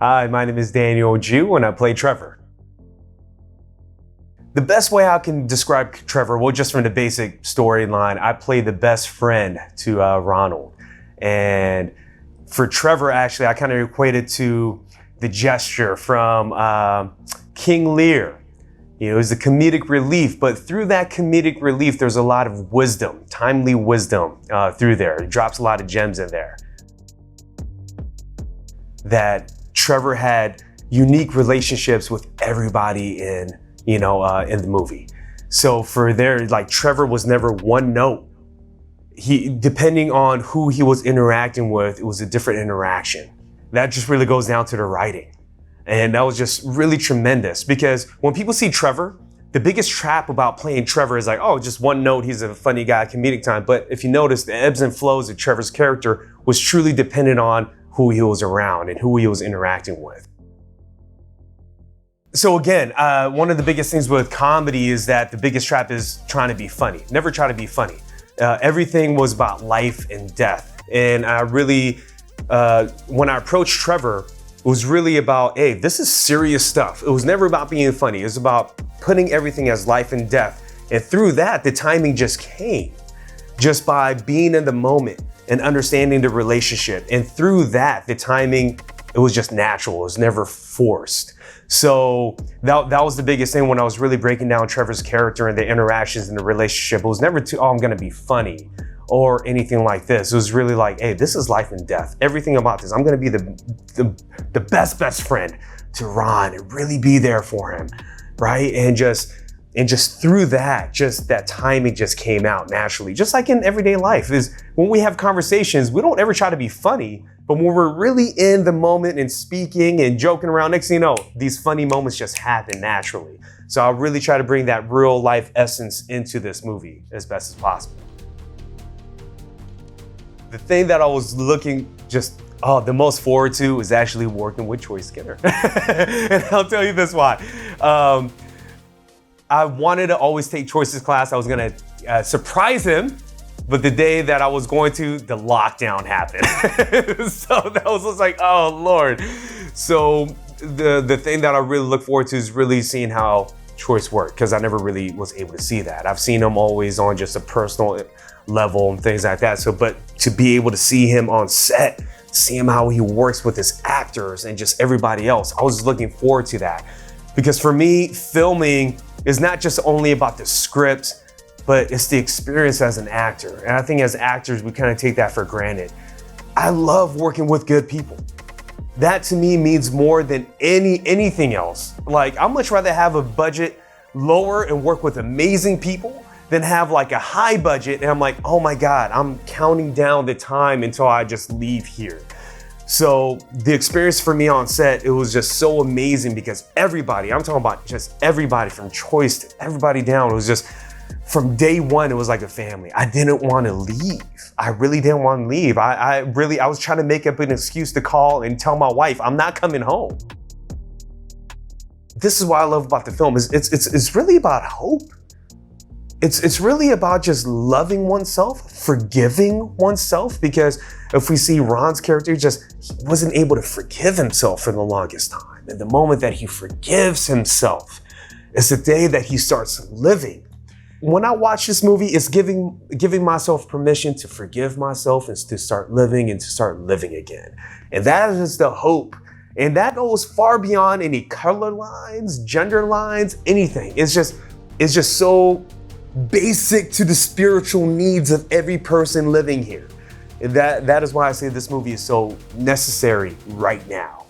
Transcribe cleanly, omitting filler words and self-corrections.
Hi, my name is Daniel Joo and I play Trevor. The best way I can describe Trevor, well, just from the basic storyline, I play the best friend to Ronald. And for Trevor, actually, I kind of equate it to the gesture from King Lear. It was a comedic relief, but through that comedic relief, there's a lot of wisdom, timely wisdom through there. It drops a lot of gems in there. That Trevor had unique relationships with everybody in the movie. So for there, like Trevor was never one note. Depending on who he was interacting with, it was a different interaction. That just really goes down to the writing. And that was just really tremendous because when people see Trevor, the biggest trap about playing Trevor is like, oh, just one note, he's a funny guy, comedic time. But if you notice, the ebbs and flows of Trevor's character was truly dependent on who he was around and who he was interacting with. So again, one of the biggest things with comedy is that the biggest trap is trying to be funny. Never try to be funny. Everything was about life and death. And I really, when I approached Trevor, it was really about, hey, this is serious stuff. It was never about being funny. It was about putting everything as life and death. And through that, the timing just came just by being in the moment and understanding the relationship. And through that, the timing, it was just natural. It was never forced. So that was the biggest thing when I was really breaking down Trevor's character and the interactions in the relationship. It was never oh, I'm gonna be funny or anything like this. It was really like, hey, this is life and death. Everything about this. I'm gonna be the best friend to Ron and really be there for him, right? And just through that, just that timing just came out naturally. Just like in everyday life, is when we have conversations, we don't ever try to be funny, but when we're really in the moment and speaking and joking around, next thing you know, these funny moments just happen naturally. So I really try to bring that real life essence into this movie as best as possible. The thing that I was looking the most forward to is actually working with Troy Skinner. And I'll tell you this why. I wanted to always take Troy's class. I was gonna surprise him, but the day that I was going to, the lockdown happened. So that was just like, oh Lord. So the thing that I really look forward to is really seeing how Troy's work, because I never really was able to see that. I've seen him always on just a personal level and things like that. So, but to be able to see him on set, see him how he works with his actors and just everybody else, I was looking forward to that. Because for me, filming is not just only about the script, but it's the experience as an actor. And I think as actors, we kind of take that for granted. I love working with good people. That to me means more than anything else. Like, I'd much rather have a budget lower and work with amazing people than have like a high budget and I'm like, oh my God, I'm counting down the time until I just leave here. So the experience for me on set, it was just so amazing because everybody, I'm talking about just everybody from Choice to everybody down, it was just, from day one, it was like a family. I didn't want to leave. I really didn't want to leave. I was trying to make up an excuse to call and tell my wife, I'm not coming home. This is what I love about the film, is it's really about hope. It's really about just loving oneself, forgiving oneself, because if we see Ron's character, he wasn't able to forgive himself for the longest time. And the moment that he forgives himself is the day that he starts living. When I watch this movie, it's giving myself permission to forgive myself and to start living and to start living again. And that is the hope. And that goes far beyond any color lines, gender lines, anything. It's just so basic to the spiritual needs of every person living here. And that is why I say this movie is so necessary right now.